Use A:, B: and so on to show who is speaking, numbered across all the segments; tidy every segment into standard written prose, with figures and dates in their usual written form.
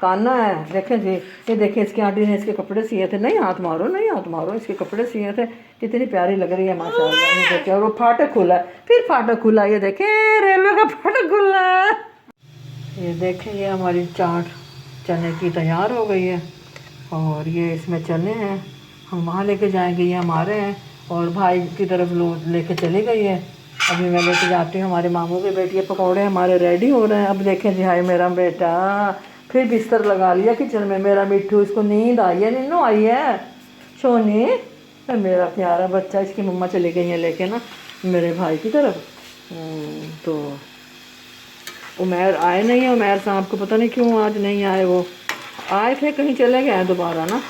A: काना है। देखें जी, ये देखें इसकी आंटी ने इसके कपड़े सिए थे। नहीं हाथ मारो, नहीं हाथ मारो, इसके कपड़े सिए थे। कितनी प्यारी लग रही है माशाल्लाह। ये देखें, और वो फाटक खुला है, फिर फाटक खुला। ये देखें रेलवे का फाटक खुला है। ये देखें, ये हमारी चाट चने की तैयार हो गई है। और ये इसमें चने हैं, हम वहाँ लेके जाएंगे, ये हमारे हैं। और भाई की तरफ लोग लेके चली गई है। अभी मैं लेके जाती हूँ। हमारे मामू के बेटी के पकौड़े हमारे रेडी हो रहे हैं। अब देखें जी, हाय मेरा बेटा फिर बिस्तर लगा लिया किचन में। मेरा मिट्ठू, इसको नींद आई है, नींदू आई है सोनी। मेरा प्यारा बच्चा, इसकी मम्मा चली गई है लेके ना मेरे भाई की तरफ। तो उमैर आए नहीं है। उमैर साहब को पता नहीं क्यों आज नहीं आए। वो आए थे, कहीं चले गए हैं दोबारा ना।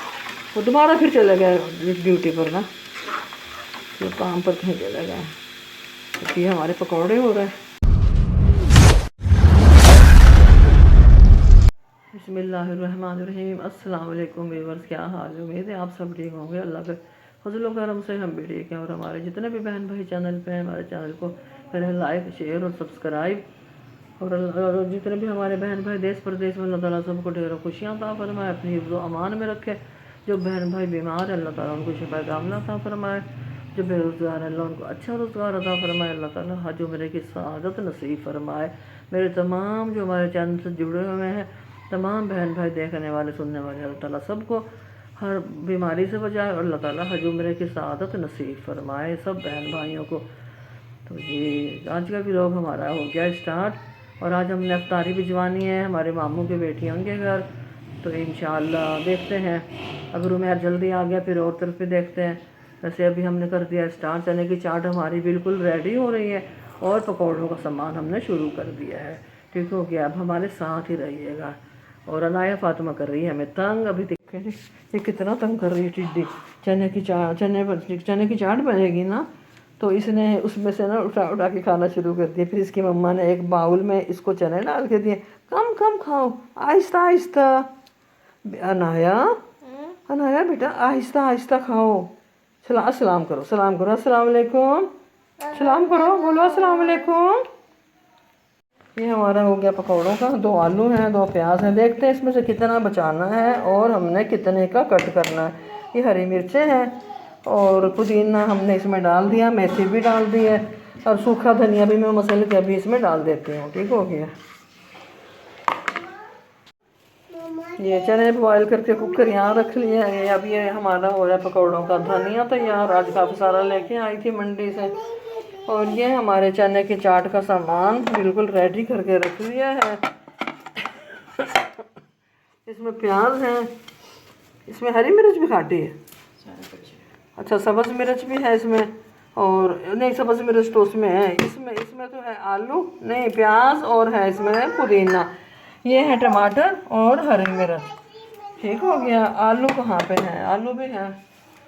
A: वो दोबारा फिर चले गए ड्यूटी पर ना, तो काम पर कहीं चले गए। तो ये हमारे पकौड़े हो रहे हैं। बिस्मिल्लाहिर्रहमानिर्रहीम। अस्सलाम वालेकुम व्यूअर्स, क्या हाल है? उम्मीद है आप सब ठीक होंगे। अल्लाह के फजल व करम से हम भी ठीक हैं। और हमारे जितने भी बहन भाई चैनल पे हैं, हमारे चैनल को करें लाइक, शेयर और सब्सक्राइब। और जितने भी हमारे बहन भाई देश प्रदेश में, अल्लाह ताला सबको ढेरों खुशियाँ अता फरमाए, अपनी हिफ्ज़ व अमान में रखे। जो बहन भाई बीमार है, अल्लाह ताला उनको शिफा कामिला अता फरमाए। जो बेरोज़गार है, अल्लाह उनको अच्छा रोज़गार अता फरमाए। अल्लाह ताला हज उम्रे की सआदत नसीब फरमाए। मेरे तमाम जो हमारे चैनल से जुड़े हुए हैं, तमाम बहन भाई देखने वाले सुनने वाले, अल्लाह ताला सबको हर बीमारी से बचाए और अल्लाह ताला हज उम्रे की सआदत नसीब फरमाए सब बहन भाइयों को। तो ये आज का व्लॉग हमारा हो गया स्टार्ट। और आज हमने अफ्तारी भिजवानी है हमारे मामू की बेटियों के घर। तो इंशाअल्लाह देखते हैं, अगर उमेर जल्दी आ गया फिर और तरफ भी देखते हैं। वैसे अभी हमने कर दिया स्टार्ट। चने की चाट हमारी बिल्कुल रेडी हो रही है और पकौड़ों का सामान हमने शुरू कर दिया है। ठीक हो गया, अब हमारे साथ ही रहिएगा। और अनाया फातिमा कर रही है हमें तंग। अभी देखें ये कितना तंग कर रही है टिड्डी। चने की चाट बनेगी ना, तो इसने उसमें से ना उठा उठा के खाना शुरू कर दिया। फिर इसकी मम्मा ने एक बाउल में इसको चने डाल के दिए। कम कम खाओ, आहिस्ता आहिस्ता। अनाया, अनाया बेटा आहिस्ता आहिस्ता खाओ। सलाम करो, सलाम करो, अस्सलाम वालेकुम। सलाम करो, बोलो अस्सलाम वालेकुम। ये हमारा हो गया पकौड़ों का। 2 आलू हैं, 2 प्याज हैं। देखते हैं इसमें से कितना बचाना है और हमने कितने का कट करना है। ये हरी मिर्चें हैं और पुदीना हमने इसमें डाल दिया, मेथी भी डाल दी है और सूखा धनिया भी मैं मसाले के अभी इसमें डाल देती हूँ। ठीक हो गया। ये चने बॉयल करके कुकर यहाँ रख लिया है। अब ये हमारा हो रहा है पकौड़ों का धनिया तैयार। आज काफ़ी सारा लेके आई थी मंडी से। और ये हमारे चने की चाट का सामान बिल्कुल रेडी करके रख लिया है। इसमें प्याज है, इसमें हरी मिर्च भी खाटी है, अच्छा सब्ज़ मिर्च भी है इसमें। और नहीं, सब्ज़ मिर्च तो उसमें है। इसमें तो है आलू, नहीं प्याज, और है इसमें पुदीना। ये है टमाटर और हरी मिर्च। ठीक हो गया। आलू कहाँ पे है? आलू भी है।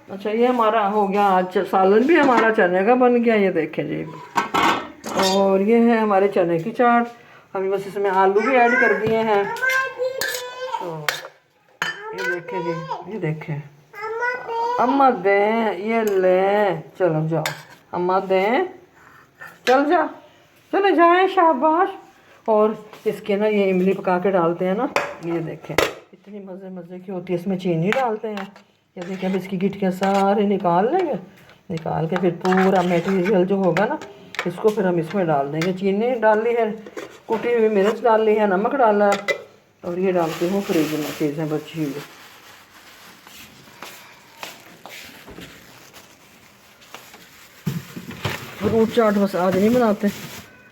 A: अच्छा ये हमारा हो गया। आज सालन भी हमारा चने का बन गया। ये देखें जी। और ये है हमारे चने की चाट। अभी बस इसमें आलू भी ऐड कर दिए हैं। तो ये देखें जी, ये देखें। अम्मा दें, ये ले, चलो जाओ अम्मा दें, चल जा, चले जाएं, शाबाश। और इसके ना ये इमली पका के डालते हैं ना, ये देखें इतनी मज़े मज़े की होती है। इसमें चीनी डालते हैं। ये देखें, अब इसकी गिटकियाँ सारे निकाल लेंगे। निकाल के फिर पूरा मटेरियल जो होगा ना, इसको फिर हम इसमें डाल देंगे। चीनी डाली है, कुटी हुई मिर्च डाल ली है, नमक डाला है। और ये डालती हूँ फ्रिज में चीज़ें बची हुई। फ्रूट चाट बस आज नहीं बनाते,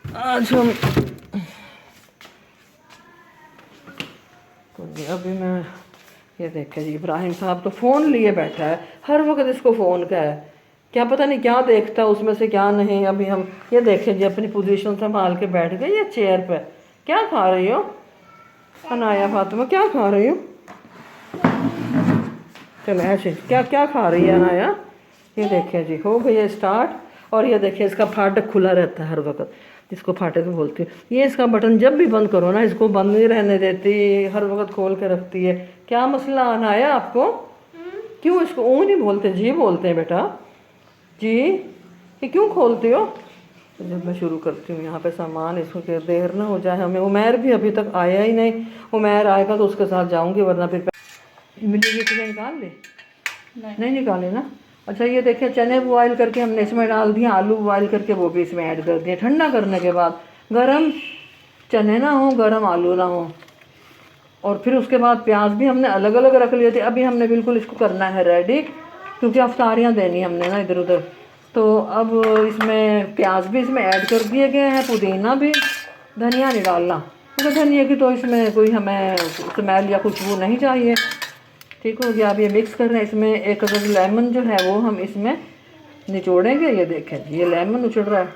A: आज हम अभी मैं ये देखे जी, इब्राहिम साहब तो फ़ोन लिए बैठा है। हर वक्त इसको फ़ोन का है, क्या पता नहीं क्या देखता है उसमें से क्या नहीं। अभी हम ये देखें जी, अपनी पोजीशन संभाल के बैठ गई ये चेयर पे। क्या खा रही हो अनाया फातिमा, क्या खा रही हो? चलो ऐसे क्या क्या खा रही है अनाया? ये देखें जी, हो गई है स्टार्ट। और ये देखिए इसका फाटक खुला रहता है हर वक्त, जिसको फाटक बोलती है। ये इसका बटन जब भी बंद करो ना, इसको बंद नहीं रहने देती, हर वक्त खोल के रखती है। क्या मसला आया आपको? क्यों इसको ओ नहीं बोलते, जी बोलते हैं बेटा, जी। ये क्यों खोलते हो? जब मैं शुरू करती हूँ यहाँ पे सामान, इसको कि देर ना हो जाए हमें। उमैर भी अभी तक आया ही नहीं, उमैर आएगा तो उसके साथ जाऊँगी, वरना फिर इमली की चीज़ें निकाल ले। नहीं निकाले ना। अच्छा ये देखिए चने बॉयल करके हमने इसमें डाल दिए, आलू बॉयल करके वो भी इसमें ऐड कर दिए। ठंडा करने के बाद गरम चने ना हो, गरम आलू ना हो, और फिर उसके बाद प्याज भी हमने अलग अलग रख लिए थे। अभी हमने बिल्कुल इसको करना है रेडी, क्योंकि अफ्तारियाँ देनी हमने ना इधर उधर। तो अब इसमें प्याज भी इसमें ऐड कर दिए गए हैं, पुदीना भी। धनिया नहीं डालना क्योंकि धनिया की तो इसमें कोई हमें स्मेल या खुशबू नहीं चाहिए। ठीक हो गया। अब ये मिक्स कर रहे हैं। इसमें एक अगर लेमन जो है वो हम इसमें निचोड़ेंगे। ये देखें ये लेमन उछड़ रहा है।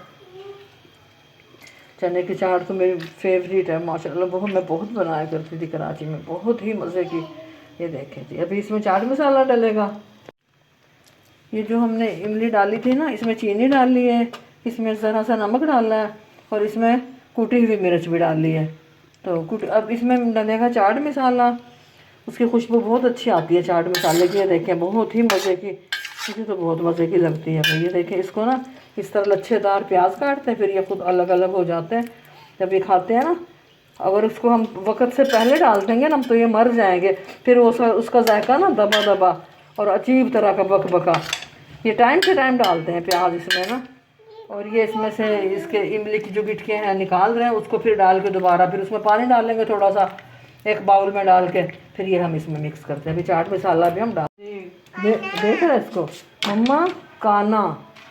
A: चने की चाट तो मेरी फेवरेट है माशाल्लाह, वो मैं बहुत बनाया करती थी कराची में, बहुत ही मज़े की। ये देखें जी, अभी इसमें चाट मसाला डलेगा। ये जो हमने इमली डाली थी ना, इसमें चीनी डाल ली है, इसमें ज़रा सा नमक डाला है, और इसमें कुटी हुई मिर्च भी डाल ली है। तो अब इसमें डलेगा चाट मसाला। उसकी खुशबू बहुत अच्छी आती है चाट मसाले की। ये देखें बहुत ही मज़े की, मुझे तो बहुत मज़े की लगती है भाई। ये देखें इसको ना इस तरह लच्छेदार प्याज काटते हैं, फिर ये खुद अलग अलग हो जाते हैं जब ये खाते हैं ना। अगर उसको हम वक्त से पहले डाल देंगे ना तो ये मर जाएंगे, फिर वो उसका जायका ना दबा दबा और अजीब तरह का बकबका। ये टाइम से टाइम डालते हैं प्याज इसमें ना। और ये इसमें से इसके इमली की जो गिटके हैं निकाल रहे हैं, उसको फिर डाल के दोबारा फिर उसमें पानी डालेंगे थोड़ा सा, एक बाउल में डाल के, फिर ये हम इसमें मिक्स करते हैं। अभी चाट मसाला भी हम डाल देख रहे हैं इसको। मम्मा काना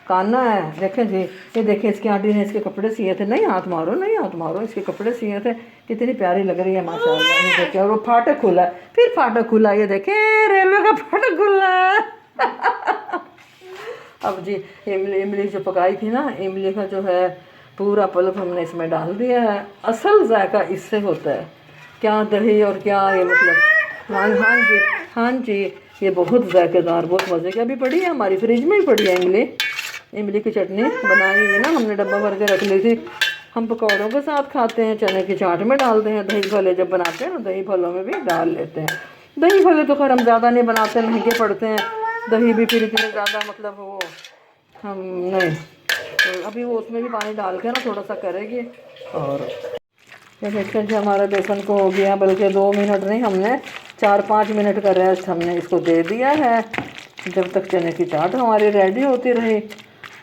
A: काना है, देखें जी। ये देखें इसकी आंटी ने इसके कपड़े सिए थे। नहीं हाथ मारो, नहीं हाथ मारो, इसके कपड़े सिए थे, कितनी प्यारी लग रही है माशाल्लाह। ये देखें, और वो फाटक खुला है, फिर फाटक खुला। ये देखें रेलवे का फाटक खुला है। अब जी इमली जो पकाई थी ना, इमली का जो है पूरा पल्प हमने इसमें डाल दिया है। असल जायका इससे होता है, क्या दही और क्या ये मतलब। हाँ जी ये बहुत जायकेदार, बहुत मज़े की। अभी पड़ी है हमारी फ्रिज में ही पड़ी है इमली की चटनी बनाई हुई ना, हमने डब्बा भर के रख ली थी। हम पकौड़ों के साथ खाते हैं, चने की चाट में डालते हैं, दही भल्ले जब बनाते हैं ना दही भल्लों में भी डाल लेते हैं। दही भल्ले तो खैर हम ज़्यादा नहीं बनाते, महंगे पड़ते हैं। दही भी फिर इतने ज़्यादा मतलब वो हम नहीं, तो अभी वो उसमें भी पानी डाल के ना थोड़ा सा करेगी। और ये देखते हैं हमारा बेसन को हो गया, बल्कि 2 मिनट नहीं, हमने 4-5 मिनट का रेस्ट हमने इसको दे दिया है, जब तक चने की चाट हमारी रेडी होती रही।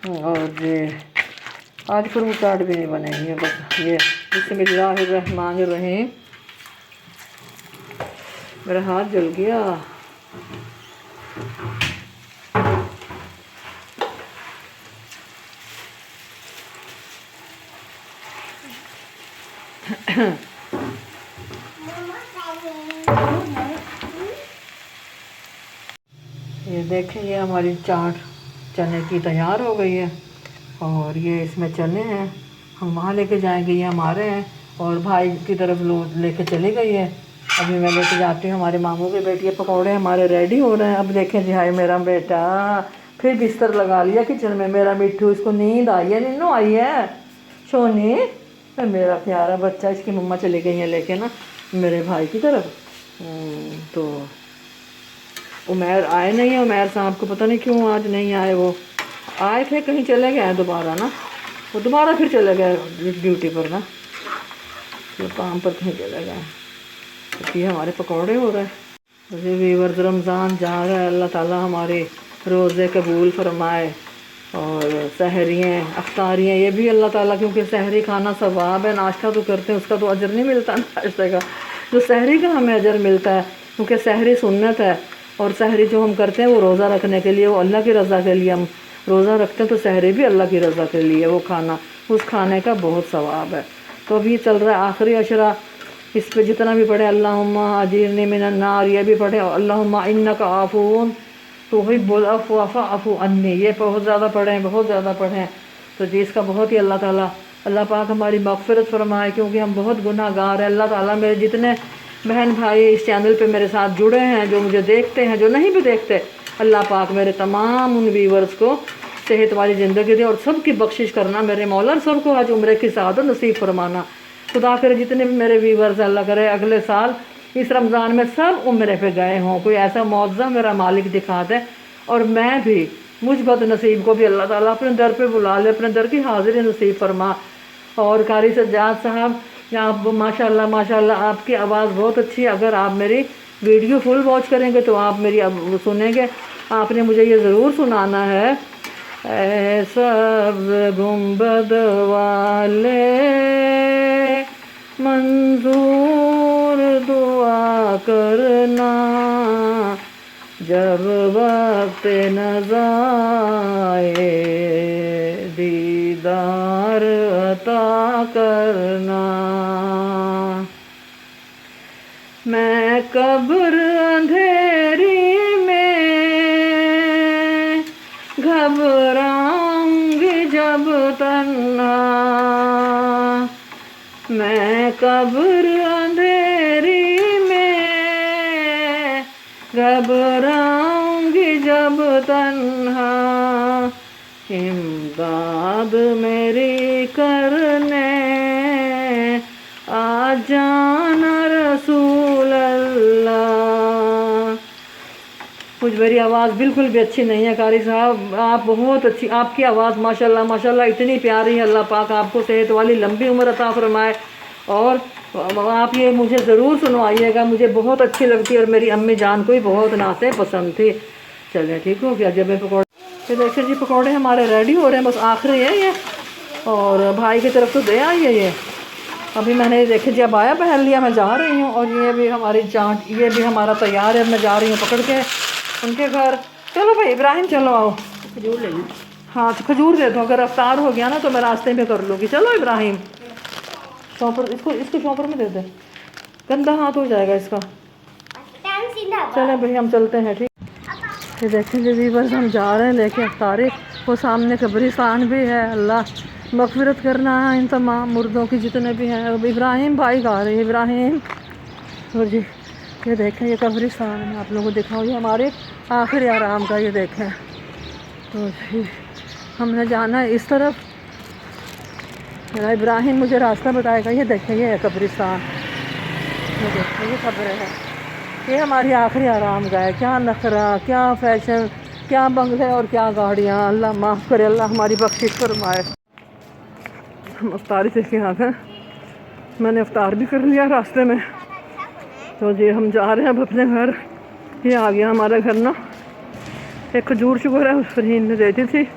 A: और ये आज फिर वो चाट भी नहीं बनेगी बस। ये बिस्मिल्लाहिर्रहमानिर्रहीम, मेरा हाथ जल गया। ये देखें ये हमारी चाट चने की तैयार हो गई है। और ये इसमें चने हैं, हम वहाँ लेके जाएंगे, ये हमारे हैं। और भाई की तरफ लेके चली गई है, अभी मैं लेके जाती हूँ। हमारे मामू के बेटी पकौड़े हमारे रेडी हो रहे हैं। अब देखें जी, हाय मेरा बेटा फिर बिस्तर लगा लिया किचन में। मेरा मिट्टू, इसको नींद आई है, नींद आई है सोनी, मेरा प्यारा बच्चा। इसकी मम्मा चली गई है लेके ना मेरे भाई की तरफ। तो उमैर आए नहीं है, उमैर साहब को पता नहीं क्यों आज नहीं आए। वो आए थे, कहीं चले गए दोबारा ना, वो दोबारा फिर चले गए ड्यूटी पर ना, तो काम पर कहीं चले गए। तो ये हमारे पकौड़े हो रहे हैं। मुझे वीवर्स रमज़ान जा रहा है, अल्लाह ताला हमारे रोज़े कबूल फरमाए। और सहरियाँ अफ्तारियाँ ये भी अल्लाह ताला, क्योंकि सहरी खाना सवाब है, नाश्ता तो करते हैं उसका तो अजर नहीं मिलता नाश्ते का, जो सहरी का हमें अजर मिलता है, क्योंकि सहरी सुन्नत है। और सहरी जो हम करते हैं वो रोज़ा रखने के लिए, वो अल्लाह की रज़ा के लिए हम रोज़ा रखते हैं, तो सहरी भी अल्लाह की रज़ा के लिए वो खाना, उस खाने का बहुत सवाब है। तो अभी चल रहा है आखिरी अशरा, इस पे जितना भी पढ़े अल्लाहुम्मा अजीरनी मिनन नार, ये भी पढ़े अल्लाहुम्मा इन्नका आफून तुहिब्बुल अफ़्व फ़अफ़ु अन्नी, ये बहुत ज़्यादा पढ़ें, बहुत ज़्यादा पढ़ें। तो जी इसका बहुत ही अल्लाह पाक हमारी मग़फ़िरत फरमाए, क्योंकि हम बहुत गुनाहगार हैं। अल्लाह ताला मेरे जितने बहन भाई इस चैनल पे मेरे साथ जुड़े हैं, जो मुझे देखते हैं, जो नहीं भी देखते, अल्लाह पाक मेरे तमाम उन व्यूवर्स को सेहत वाली ज़िंदगी दे और सबकी बख्शिश करना मेरे मौला, सबको आज उम्र की सादत नसीब फरमाना। खुदा करे जितने भी मेरे व्यूवर्स, अल्लाह करे अगले साल इस रमज़ान में सब उम्रे पे गए हों, कोई ऐसा मौज़ा मेरा मालिक दिखा दे, और मैं भी मुझ बद नसीब को भी अल्लाह ताला अपने दर पे बुला ले, अपने दर की हाजिरी नसीब फरमा। और कारी सज्जाद साहब, आप माशाल्लाह माशाल्लाह आपकी आवाज़ बहुत अच्छी है। अगर आप मेरी वीडियो फुल वॉच करेंगे तो आप मेरी अब सुनेंगे। आपने मुझे ये ज़रूर सुनाना है, ऐ सब्ज़ गुंबद वाले मंजूर दुआ करना, जब वक्त नज़ाए दीदार अता करना। मैं कब्र अंधेरी में घबराऊंगी जब तन्हा, मैं कब्र अंधेरी में घबराऊंगी जब तन्हा, इमदाद मेरी करने आ जाना रसूल अल्लाह। कुछ मेरी आवाज़ बिल्कुल भी अच्छी नहीं है कारी साहब, आप बहुत अच्छी, आपकी आवाज़ माशाल्लाह माशाल्लाह इतनी प्यारी है। अल्लाह पाक आपको सेहत वाली लंबी उम्र अता फरमाए। और आप ये मुझे ज़रूर सुनवाइएगा, मुझे बहुत अच्छी लगती है और मेरी अम्मी जान को भी बहुत नाते पसंद थी। चलिए ठीक हो गया। जब मैं पकौड़े, फिर देखिए जी पकौड़े हमारे रेडी हो रहे हैं, बस आखिरी है ये। और भाई की तरफ तो दे आई है ये। अभी मैंने देखे जी अबाया पहन लिया, मैं जा रही हूँ। और ये भी हमारी चाट, ये भी हमारा तैयार है, मैं जा रही हूँ पकड़ के उनके घर। चलो भाई इब्राहिम चलो आओ, खजूर ले लो। हाँ तो खजूर दे दो, अगर अफ्तार हो गया ना तो मैं रास्ते में कर लूँगी। चलो इब्राहिम शॉपर, इसको शॉपर में दे दे, गंदा हाथ हो जाएगा इसका। चलें भाई हम चलते हैं ठीक। ये देखें जी बस हम जा रहे हैं लेके अफ्तारी। वो सामने कब्रिस्तान भी है, अल्लाह मग़फ़िरत करना है इन तमाम मुर्दों की जितने भी हैं। अब इब्राहिम भाई गा रहे हैं इब्राहिम। और जी ये देखें ये कब्रिस्तान है, आप लोगों को दिखाओ, ये हमारे आखिरी आराम का। ये देखें तो जी हमने जाना है इस तरफ, मेरा इब्राहिम मुझे रास्ता बताएगा। ये देखें ये है कब्रिस्तान, ये देखें ये कब्र है, ये हमारी आखिरी आराम का है। क्या नखरा, क्या फैशन, क्या बंगले और क्या गाड़ियाँ। अल्लाह माफ़ करे, अल्लाह हमारी बख्शिश फरमाए। हम अफ्तारी से के आ गए, मैंने अफ्तार भी कर लिया रास्ते में। तो जी हम जा रहे हैं अब अपने घर। ये आ गया हमारा घर ना। एक खजूर शुगर है, उस फरहीन ने दे दी थी,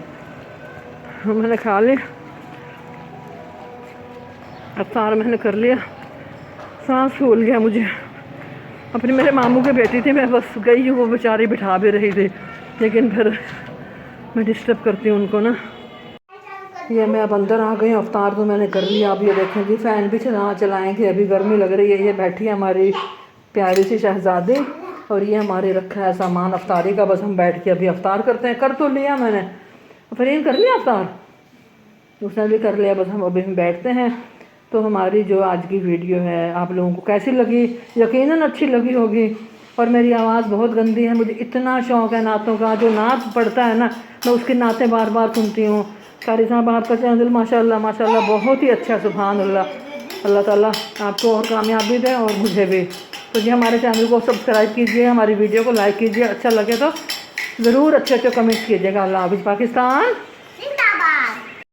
A: मैंने खा ली। अफ्तार मैंने कर लिया, सांस फूल गया मुझे। अपनी मेरे मामू की बेटी थी, मैं बस गई हूँ, वो बेचारी बिठा भी रही थी, लेकिन फिर मैं डिस्टर्ब करती हूँ उनको ना। ये मैं अब अंदर आ गई, अफ्तार तो मैंने कर लिया। अब ये देखें जी फ़ैन भी चलाएँगे, अभी गर्मी लग रही है। ये बैठी है हमारी प्यारी सी शहज़ादी, और ये हमारे रखा है सामान अफ्तारी का। बस हम बैठ के अभी अफ्तार करते हैं। कर तो लिया मैंने, फरीन कर लिया अफ्तार, उसने भी कर लिया। बस हम अभी हम बैठते हैं। तो हमारी जो आज की वीडियो है आप लोगों को कैसी लगी? यकीनन अच्छी लगी होगी। और मेरी आवाज़ बहुत गंदी है, मुझे इतना शौक़ है नातों का। जो नात पढ़ता है ना, मैं उसकी नातें बार बार सुनती हूँ। कारी साहब आपका चैनल माशाल्लाह माशाल्लाह बहुत ही अच्छा, सुभान अल्लाह। अल्लाह ताला आपको और कामयाबी दे और मुझे भी। तो जी हमारे चैनल को सब्सक्राइब कीजिए, हमारी वीडियो को लाइक कीजिए, अच्छा लगे तो ज़रूर अच्छे अच्छे कमेंट्स कीजिएगा। अल्लाह हाफ़िज़ पाकिस्तान।